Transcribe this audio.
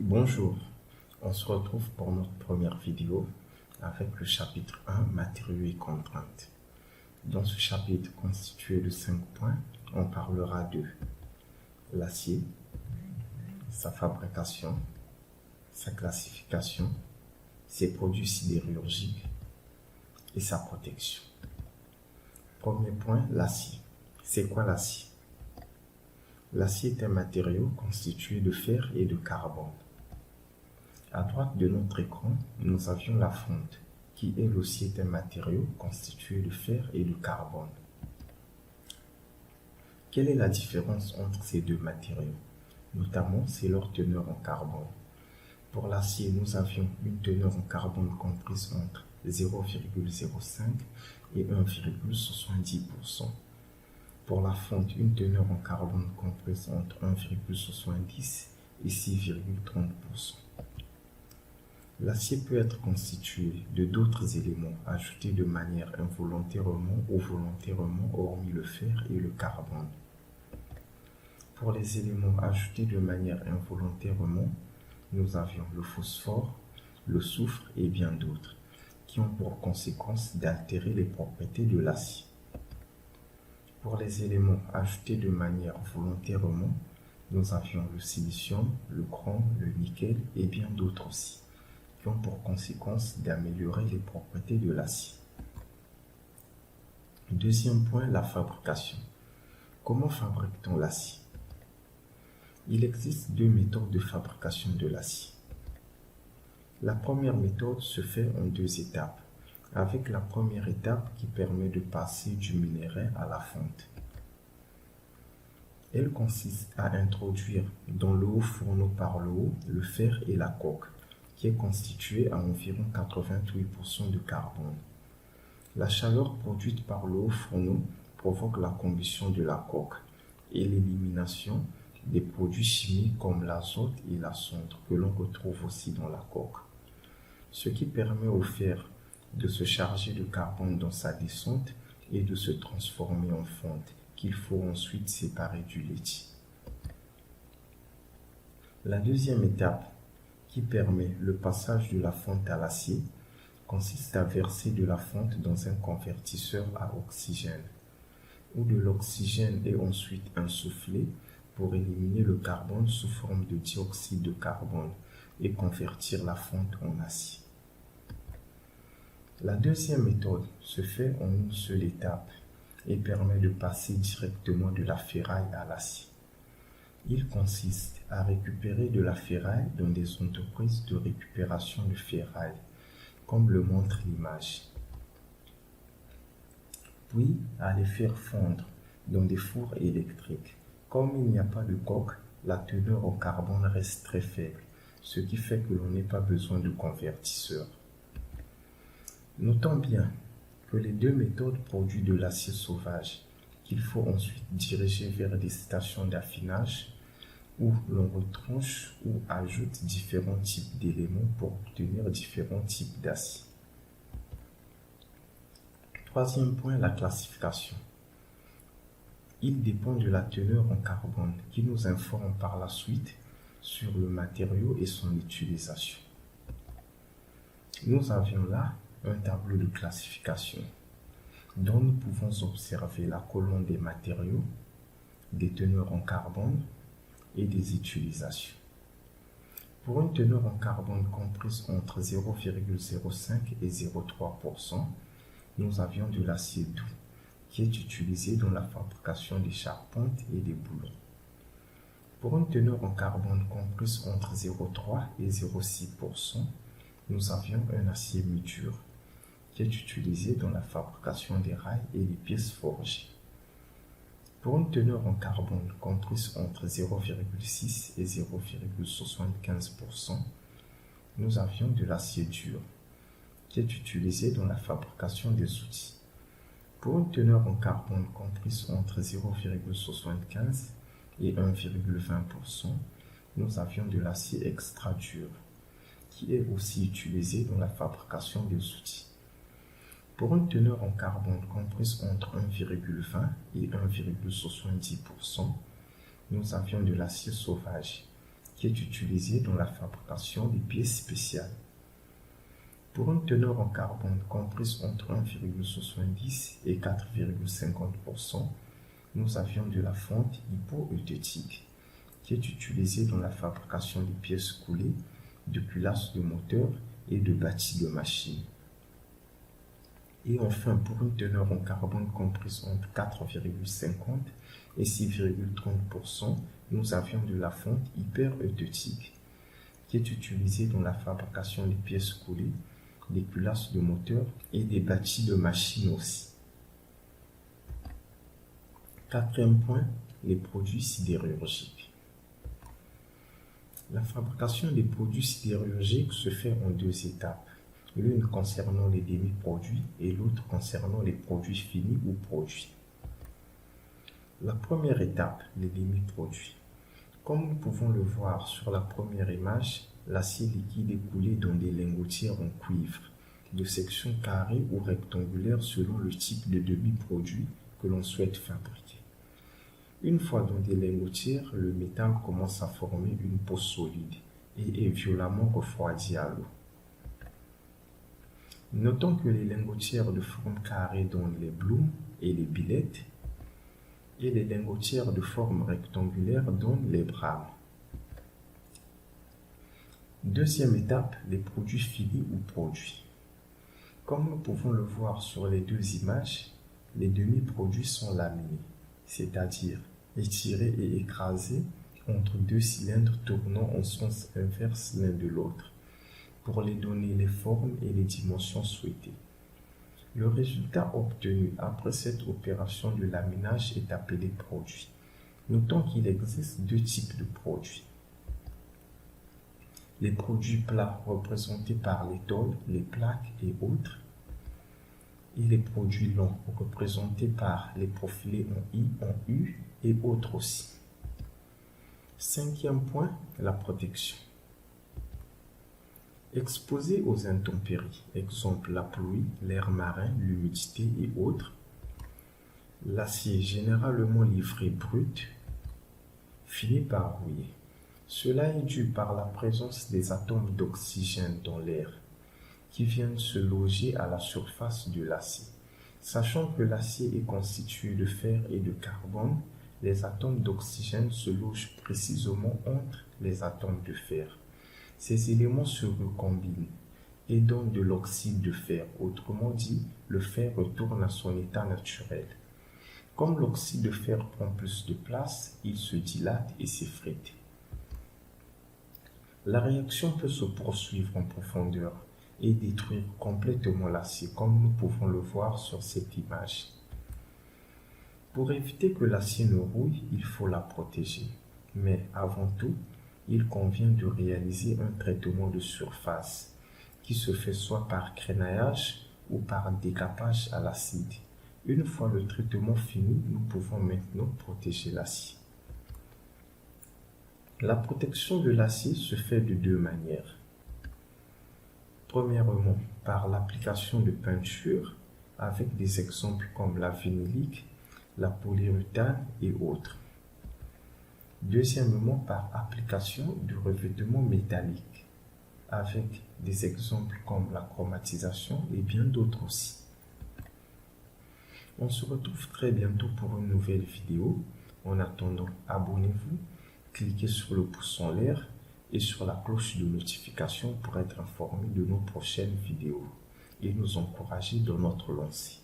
Bonjour, on se retrouve pour notre première vidéo avec le chapitre 1, matériaux et contraintes. Dans ce chapitre constitué de 5 points, on parlera de l'acier, sa fabrication, sa classification, ses produits sidérurgiques et sa protection. Premier point, l'acier. C'est quoi l'acier? L'acier est un matériau constitué de fer et de carbone. À droite de notre écran, nous avions la fonte, qui elle aussi est un matériau constitué de fer et de carbone. Quelle est la différence entre ces deux matériaux? Notamment, c'est leur teneur en carbone. Pour l'acier, nous avions une teneur en carbone comprise entre 0,05 et 1,70%. Pour la fonte, une teneur en carbone comprise entre 1,70 et 6,30%. L'acier peut être constitué de d'autres éléments ajoutés de manière involontairement ou volontairement, hormis le fer et le carbone. Pour les éléments ajoutés de manière involontairement, nous avions le phosphore, le soufre et bien d'autres, qui ont pour conséquence d'altérer les propriétés de l'acier. Pour les éléments ajoutés de manière volontairement, nous avions le silicium, le chrome, le nickel et bien d'autres aussi, qui ont pour conséquence d'améliorer les propriétés de l'acier. Deuxième point, la fabrication. Comment fabrique-t-on l'acier? Il existe deux méthodes de fabrication de l'acier. La première méthode se fait en deux étapes, avec la première étape qui permet de passer du minerai à la fonte. Elle consiste à introduire dans le haut fourneau par le haut le fer et la coque, qui est constitué à environ 88% de carbone. La chaleur produite par le haut fourneau provoque la combustion de la coque et l'élimination des produits chimiques comme l'azote et la cendre que l'on retrouve aussi dans la coque, ce qui permet au fer de se charger de carbone dans sa descente et de se transformer en fonte qu'il faut ensuite séparer du liquide. La deuxième étape, qui permet le passage de la fonte à l'acier, consiste à verser de la fonte dans un convertisseur à oxygène, où de l'oxygène est ensuite insufflé pour éliminer le carbone sous forme de dioxyde de carbone et convertir la fonte en acier. La deuxième méthode se fait en une seule étape et permet de passer directement de la ferraille à l'acier. Il consiste à récupérer de la ferraille dans des entreprises de récupération de ferraille, comme le montre l'image, puis à les faire fondre dans des fours électriques. Comme il n'y a pas de coque, la teneur en carbone reste très faible, ce qui fait que l'on n'a pas besoin de convertisseur. Notons bien que les deux méthodes produisent de l'acier sauvage, qu'il faut ensuite diriger vers des stations d'affinage où l'on retranche ou ajoute différents types d'éléments pour obtenir différents types d'acier. Troisième point, la classification. Il dépend de la teneur en carbone qui nous informe par la suite sur le matériau et son utilisation. Nous avions là un tableau de classification dont nous pouvons observer la colonne des matériaux, des teneurs en carbone et des utilisations. Pour une teneur en carbone comprise entre 0,05 et 0,3%, nous avions de l'acier doux qui est utilisé dans la fabrication des charpentes et des boulons. Pour une teneur en carbone comprise entre 0,3 et 0,6%, nous avions un acier mi-dur qui est utilisé dans la fabrication des rails et des pièces forgées. Pour une teneur en carbone comprise entre 0,6 et 0,75%, nous avions de l'acier dur qui est utilisé dans la fabrication des outils. Pour une teneur en carbone comprise entre 0,75 et 1,20%, nous avions de l'acier extra dur qui est aussi utilisé dans la fabrication des outils. Pour une teneur en carbone comprise entre 1,20 et 1,70%, nous avions de l'acier sauvage qui est utilisé dans la fabrication des pièces spéciales. Pour une teneur en carbone comprise entre 1,70 et 4,50%, nous avions de la fonte hypoeuthétique, qui est utilisée dans la fabrication des pièces coulées, de culasse de moteur et de bâtis de machines. Et enfin, pour une teneur en carbone comprise entre 4,50 et 6,30%, nous avions de la fonte hypereuthétique, qui est utilisée dans la fabrication des pièces coulées, des culasses de moteur et des bâtis de machines aussi. Quatrième point, les produits sidérurgiques. La fabrication des produits sidérurgiques se fait en deux étapes, l'une concernant les demi-produits et l'autre concernant les produits finis ou produits. La première étape, les demi-produits. Comme nous pouvons le voir sur la première image, l'acier liquide est coulé dans des lingotières en cuivre, de section carrée ou rectangulaire selon le type de demi-produit que l'on souhaite fabriquer. Une fois dans des lingotières, le métal commence à former une peau solide et est violemment refroidi à l'eau. Notons que les lingotières de forme carrée donnent les blooms et les billettes, et les lingotières de forme rectangulaire donnent les brames. Deuxième étape, les produits finis ou produits. Comme nous pouvons le voir sur les deux images, les demi-produits sont laminés, c'est-à-dire étirés et écrasés entre deux cylindres tournant en sens inverse l'un de l'autre, pour les donner les formes et les dimensions souhaitées. Le résultat obtenu après cette opération de laminage est appelé produit. Notons qu'il existe deux types de produits. Les produits plats représentés par les tôles, les plaques et autres, et les produits longs représentés par les profilés en I, en U et autres aussi. Cinquième point, la protection. Exposé aux intempéries, exemple la pluie, l'air marin, l'humidité et autres, l'acier généralement livré brut finit par rouiller. Cela est dû par la présence des atomes d'oxygène dans l'air qui viennent se loger à la surface de l'acier. Sachant que l'acier est constitué de fer et de carbone, les atomes d'oxygène se logent précisément entre les atomes de fer. Ces éléments se recombinent et donnent de l'oxyde de fer. Autrement dit, le fer retourne à son état naturel. Comme l'oxyde de fer prend plus de place, il se dilate et s'effrite. La réaction peut se poursuivre en profondeur et détruire complètement l'acier, comme nous pouvons le voir sur cette image. Pour éviter que l'acier ne rouille, il faut la protéger. Mais avant tout, il convient de réaliser un traitement de surface qui se fait soit par crénaillage ou par décapage à l'acide. Une fois le traitement fini, nous pouvons maintenant protéger l'acier. La protection de l'acier se fait de deux manières. Premièrement, par l'application de peinture avec des exemples comme la vinylique, la polyuréthane et autres. Deuxièmement, par application de revêtement métallique avec des exemples comme la chromatisation et bien d'autres aussi. On se retrouve très bientôt pour une nouvelle vidéo. En attendant, abonnez-vous, cliquez sur le pouce en l'air et sur la cloche de notification pour être informé de nos prochaines vidéos et nous encourager dans notre lancée.